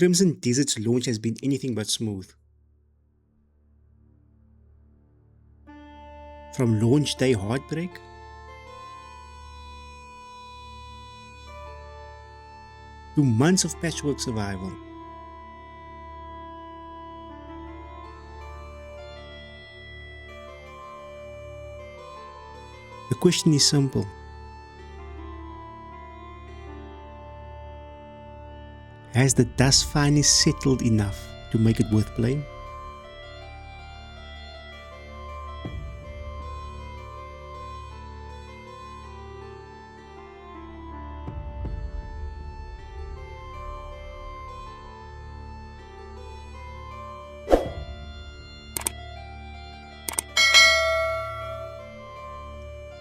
Crimson Desert's launch has been anything but smooth. From launch day heartbreak to months of patchwork survival. The question is simple. Has the dust finally settled enough to make it worth playing?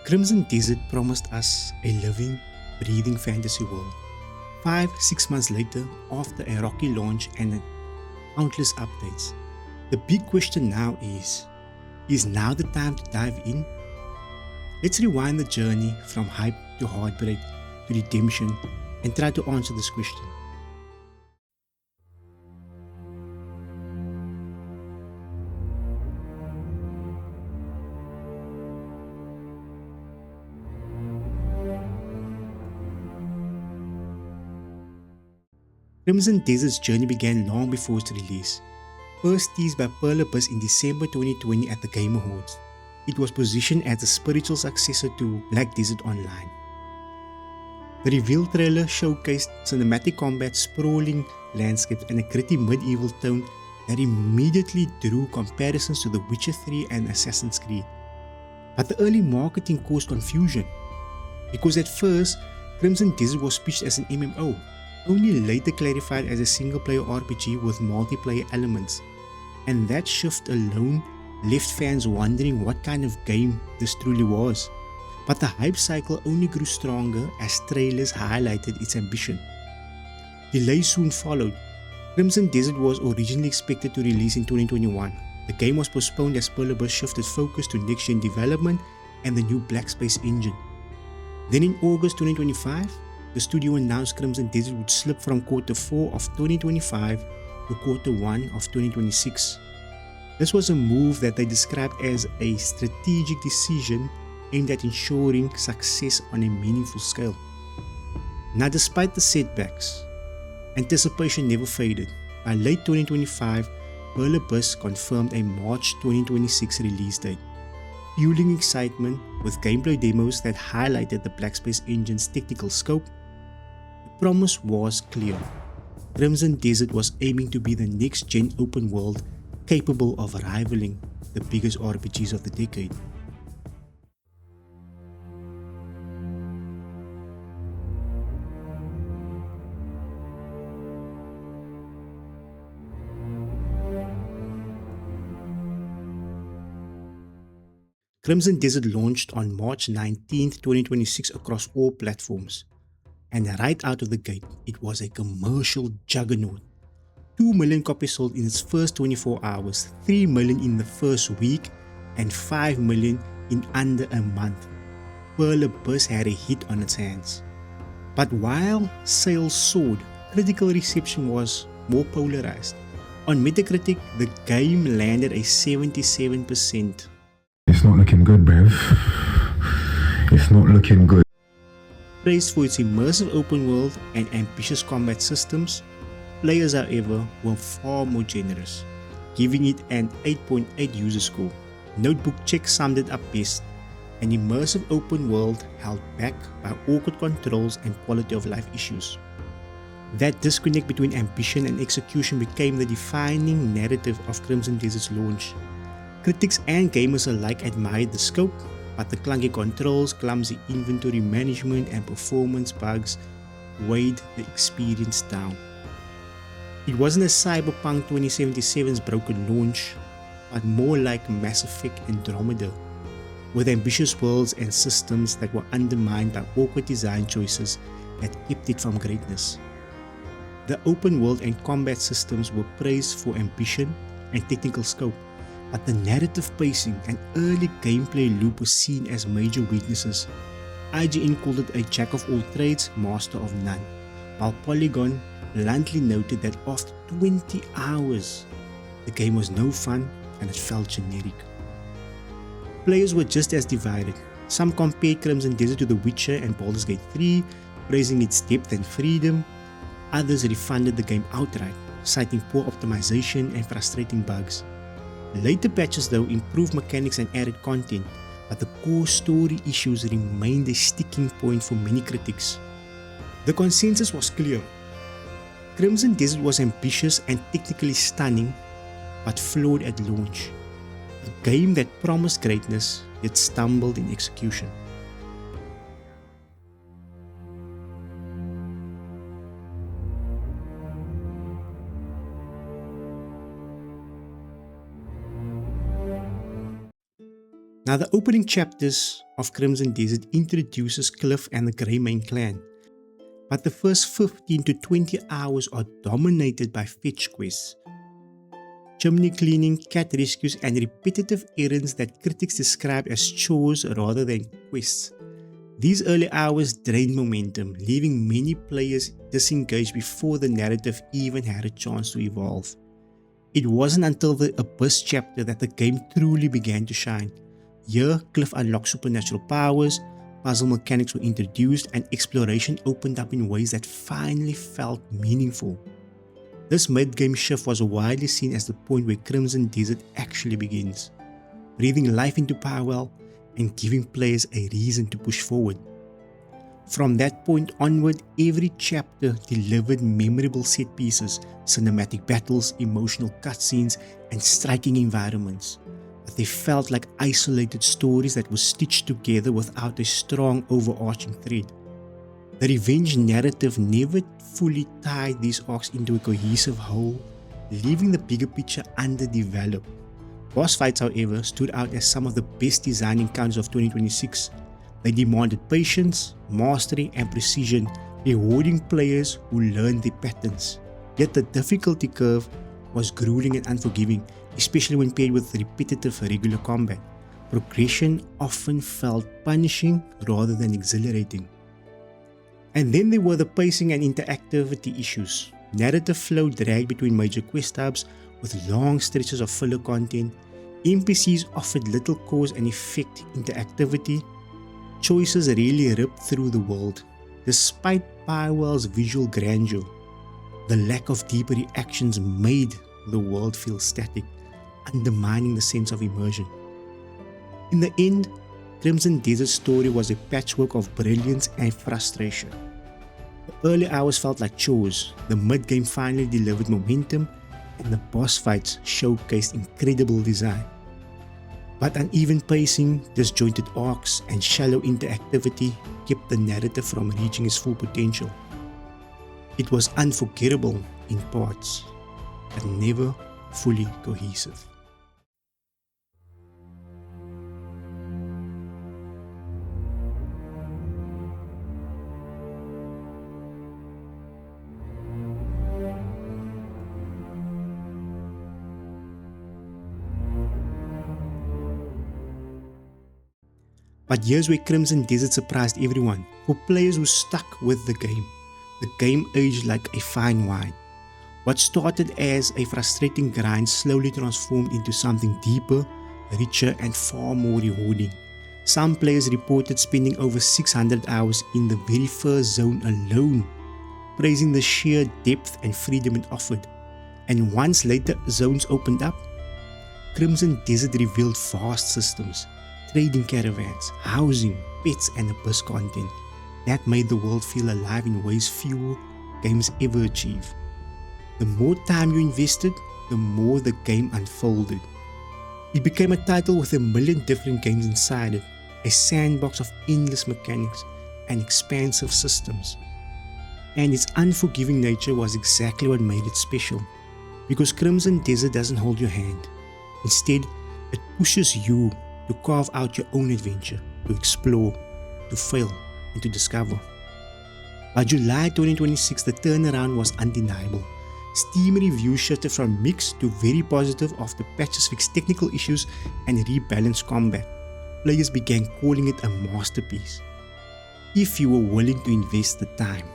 Crimson Desert promised us a living, breathing fantasy world. 5-6 months later, after a rocky launch and countless updates, the big question now is now the time to dive in? Let's rewind the journey from hype to heartbreak to redemption and try to answer this question. Crimson Desert's journey began long before its release. First teased by Pywel in December 2020 at the Game Awards, it was positioned as the spiritual successor to Black Desert Online. The reveal trailer showcased cinematic combat, sprawling landscapes, and a gritty medieval tone that immediately drew comparisons to The Witcher 3 and Assassin's Creed. But the early marketing caused confusion, because at first, Crimson Desert was pitched as an MMO, only later clarified as a single-player RPG with multiplayer elements, and that shift alone left fans wondering what kind of game this truly was. But the hype cycle only grew stronger as trailers highlighted its ambition. Delays soon followed. Crimson Desert was originally expected to release in 2021. The game was postponed as Pywel shifted focus to next-gen development and the new Black Space engine. Then in August 2025, the studio announced Crimson Desert would slip from Q4 of 2025 to Q1 of 2026. This was a move that they described as a strategic decision aimed at ensuring success on a meaningful scale. Now, despite the setbacks, anticipation never faded. By late 2025, Pywel confirmed a March 2026 release date, fueling excitement with gameplay demos that highlighted the Black Space engine's technical scope. The promise was clear. Crimson Desert was aiming to be the next-gen open world capable of rivaling the biggest RPGs of the decade. Crimson Desert launched on March 19, 2026 across all platforms. And right out of the gate, it was a commercial juggernaut. 2 million copies sold in its first 24 hours, 3 million in the first week, and 5 million in under a month. Pywel had a hit on its hands. But while sales soared, critical reception was more polarized. On Metacritic, the game landed a 77%. It's not looking good, bruv. It's not looking good. Praised for its immersive open world and ambitious combat systems, players, however, were far more generous, giving it an 8.8 user score. Notebook Check summed it up best: an immersive open world held back by awkward controls and quality of life issues. That disconnect between ambition and execution became the defining narrative of Crimson Desert's launch. Critics and gamers alike admired the scope, but the clunky controls, clumsy inventory management, and performance bugs weighed the experience down. It wasn't a Cyberpunk 2077's broken launch, but more like Mass Effect Andromeda, with ambitious worlds and systems that were undermined by awkward design choices that kept it from greatness. The open world and combat systems were praised for ambition and technical scope, but the narrative pacing and early gameplay loop were seen as major weaknesses. IGN called it a jack of all trades, master of none, while Polygon bluntly noted that after 20 hours, the game was no fun and it felt generic. Players were just as divided. Some compared Crimson Desert to The Witcher and Baldur's Gate 3, praising its depth and freedom. Others refunded the game outright, citing poor optimization and frustrating bugs. Later patches though improved mechanics and added content, but the core story issues remained a sticking point for many critics. The consensus was clear. Crimson Desert was ambitious and technically stunning, but flawed at launch. A game that promised greatness, yet stumbled in execution. Now, the opening chapters of Crimson Desert introduces Cliff and the Greymane clan, but the first 15 to 20 hours are dominated by fetch quests, chimney cleaning, cat rescues, and repetitive errands that critics describe as chores rather than quests. These early hours drained momentum, leaving many players disengaged before the narrative even had a chance to evolve. It wasn't until the Abyss chapter that the game truly began to shine. Here, Cliff unlocked supernatural powers, puzzle mechanics were introduced, and exploration opened up in ways that finally felt meaningful. This mid-game shift was widely seen as the point where Crimson Desert actually begins, breathing life into Pywel and giving players a reason to push forward. From that point onward, every chapter delivered memorable set pieces, cinematic battles, emotional cutscenes, and striking environments. But they felt like isolated stories that were stitched together without a strong overarching thread. The revenge narrative never fully tied these arcs into a cohesive whole, leaving the bigger picture underdeveloped. Boss fights, however, stood out as some of the best design encounters of 2026. They demanded patience, mastery, and precision, rewarding players who learned their patterns. Yet the difficulty curve was grueling and unforgiving, especially when paired with repetitive regular combat. Progression often felt punishing rather than exhilarating. And then there were the pacing and interactivity issues. Narrative flow dragged between major quest hubs with long stretches of filler content. NPCs offered little cause and effect interactivity. Choices really ripped through the world. Despite Pywel's visual grandeur, the lack of deeper reactions made the world feel static, undermining the sense of immersion. In the end, Crimson Desert's story was a patchwork of brilliance and frustration. The early hours felt like chores, the mid-game finally delivered momentum, and the boss fights showcased incredible design. But uneven pacing, disjointed arcs, and shallow interactivity kept the narrative from reaching its full potential. It was unforgettable in parts, but never fully cohesive. But here's where Crimson Desert surprised everyone. For players who stuck with the game aged like a fine wine. What started as a frustrating grind slowly transformed into something deeper, richer, and far more rewarding. Some players reported spending over 600 hours in the very first zone alone, praising the sheer depth and freedom it offered. And once later zones opened up, Crimson Desert revealed vast systems, trading caravans, housing, pets, and abyss content that made the world feel alive in ways few games ever achieve. The more time you invested, the more the game unfolded. It became a title with a million different games inside it, a sandbox of endless mechanics and expansive systems. And its unforgiving nature was exactly what made it special, because Crimson Desert doesn't hold your hand. Instead, it pushes you to carve out your own adventure, to explore, to fail, and to discover. By July 2026, the turnaround was undeniable. Steam reviews shifted from mixed to very positive after patches fixed technical issues and rebalanced combat. Players began calling it a masterpiece. If you were willing to invest the time,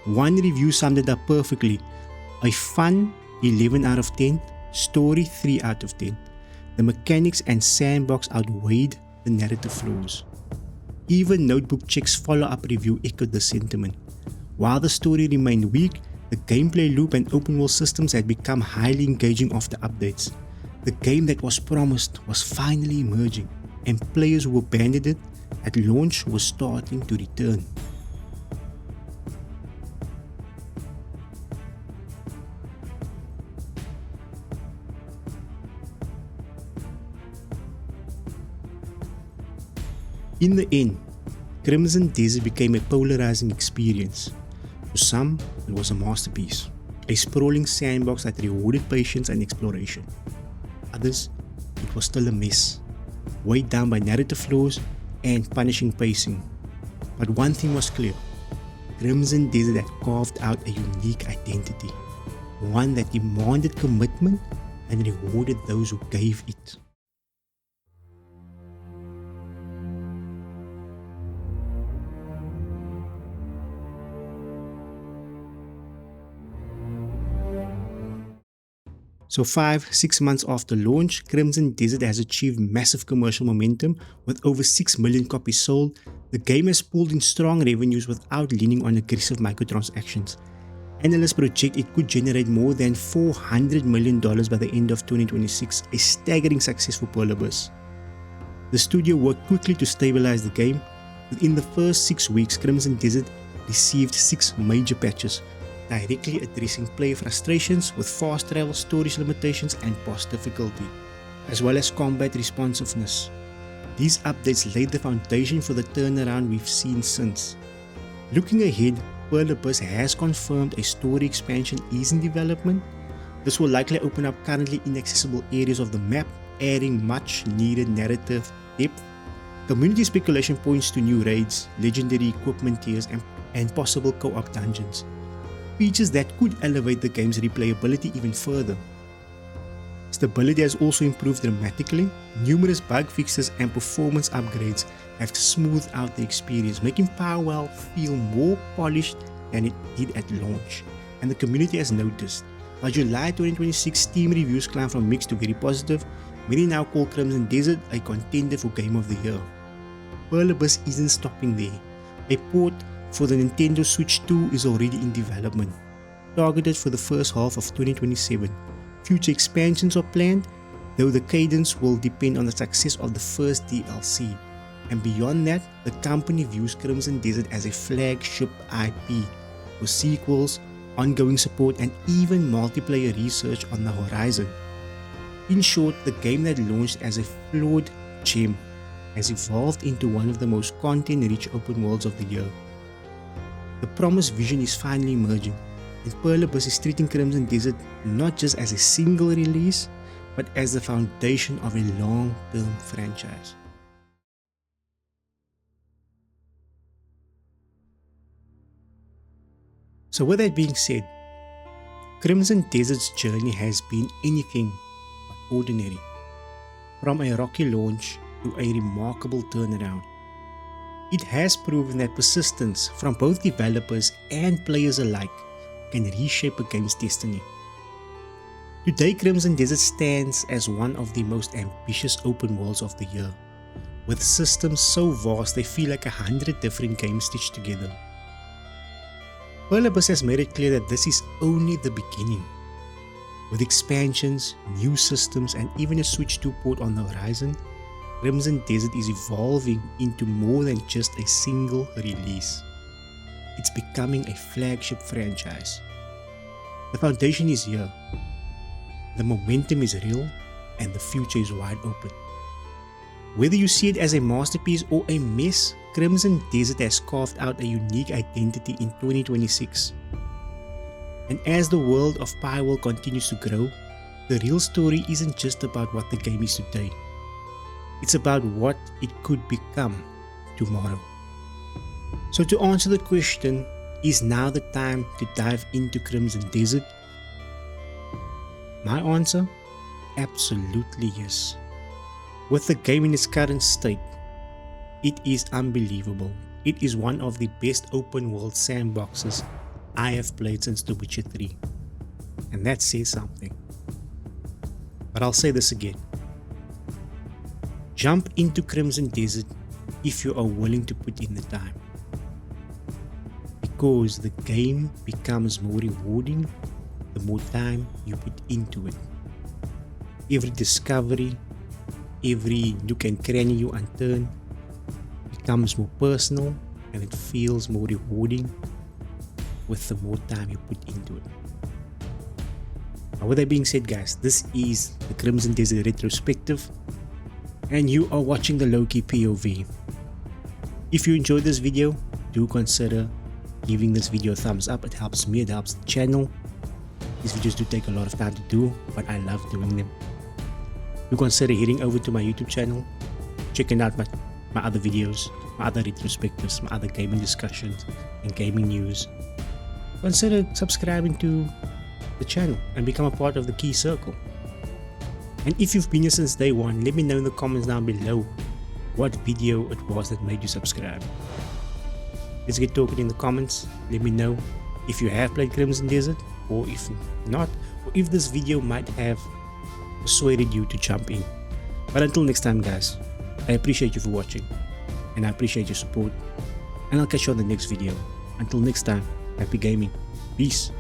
One review summed it up perfectly. A fun 11 out of 10, story 3 out of 10. The mechanics and sandbox outweighed the narrative flaws. Even Notebook Check's follow-up review echoed the sentiment. While the story remained weak, the gameplay loop and open world systems had become highly engaging after updates. The game that was promised was finally emerging, and players who abandoned it at launch were starting to return. In the end, Crimson Desert became a polarizing experience. To some, it was a masterpiece, a sprawling sandbox that rewarded patience and exploration. Others, it was still a mess, weighed down by narrative flaws and punishing pacing. But one thing was clear: Crimson Desert had carved out a unique identity, one that demanded commitment and rewarded those who gave it. So 5-6 months after launch, Crimson Desert has achieved massive commercial momentum with over 6 million copies sold. The game has pulled in strong revenues without leaning on aggressive microtransactions. Analysts project it could generate more than $400 million by the end of 2026, a staggering success for Pywel. The studio worked quickly to stabilize the game. Within the first 6 weeks, Crimson Desert received 6 major patches, directly addressing player frustrations with fast travel, storage limitations, and boss difficulty, as well as combat responsiveness. These updates laid the foundation for the turnaround we've seen since. Looking ahead, Pywel has confirmed a story expansion is in development. This will likely open up currently inaccessible areas of the map, adding much needed narrative depth. Community speculation points to new raids, legendary equipment tiers, and possible co-op dungeons, features that could elevate the game's replayability even further. Stability has also improved dramatically. Numerous bug fixes and performance upgrades have smoothed out the experience, making Pywel feel more polished than it did at launch. And the community has noticed. By July 2026, Steam reviews climbed from mixed to very positive. Many now call Crimson Desert a contender for Game of the Year. Pywel isn't stopping there. A port for the Nintendo Switch 2 is already in development, targeted for the first half of 2027. Future expansions are planned, though the cadence will depend on the success of the first DLC. And beyond that, the company views Crimson Desert as a flagship IP, with sequels, ongoing support, and even multiplayer research on the horizon. In short, the game that launched as a flawed gem has evolved into one of the most content-rich open worlds of the year. The promised vision is finally emerging, and Pywel is treating Crimson Desert not just as a single release, but as the foundation of a long-term franchise. So with that being said, Crimson Desert's journey has been anything but ordinary. From a rocky launch to a remarkable turnaround, it has proven that persistence from both developers and players alike can reshape a game's destiny. Today, Crimson Desert stands as one of the most ambitious open worlds of the year, with systems so vast they feel like 100 different games stitched together. Pywel has made it clear that this is only the beginning. With expansions, new systems, and even a Switch 2 port on the horizon, Crimson Desert is evolving into more than just a single release. It's becoming a flagship franchise. The foundation is here, the momentum is real, and the future is wide open. Whether you see it as a masterpiece or a mess, Crimson Desert has carved out a unique identity in 2026. And as the world of Pywel continues to grow, the real story isn't just about what the game is today. It's about what it could become tomorrow. So to answer the question, is now the time to dive into Crimson Desert? My answer? Absolutely yes. With the game in its current state, it is unbelievable. It is one of the best open world sandboxes I have played since The Witcher 3. And that says something. But I'll say this again. Jump into Crimson Desert if you are willing to put in the time. Because the game becomes more rewarding the more time you put into it. Every discovery, every nook and cranny you unturn becomes more personal and it feels more rewarding with the more time you put into it. Now, with that being said, guys, this is the Crimson Desert retrospective and you are watching the lowKEY POV. If you enjoyed this video, do consider giving this video a thumbs up. It helps me, it helps the channel. These videos do take a lot of time to do, but I love doing them. Do consider heading over to my YouTube channel, checking out my other videos, my other retrospectives, my other gaming discussions and gaming news. Consider subscribing to the channel and become a part of the Key Circle. And if you've been here since day one, let me know in the comments down below what video it was that made you subscribe. Let's get talking in the comments. Let me know if you have played Crimson Desert, or if not, or if this video might have persuaded you to jump in. But until next time, guys, I appreciate you for watching and I appreciate your support, and I'll catch you on the next video. Until next time, happy gaming. Peace.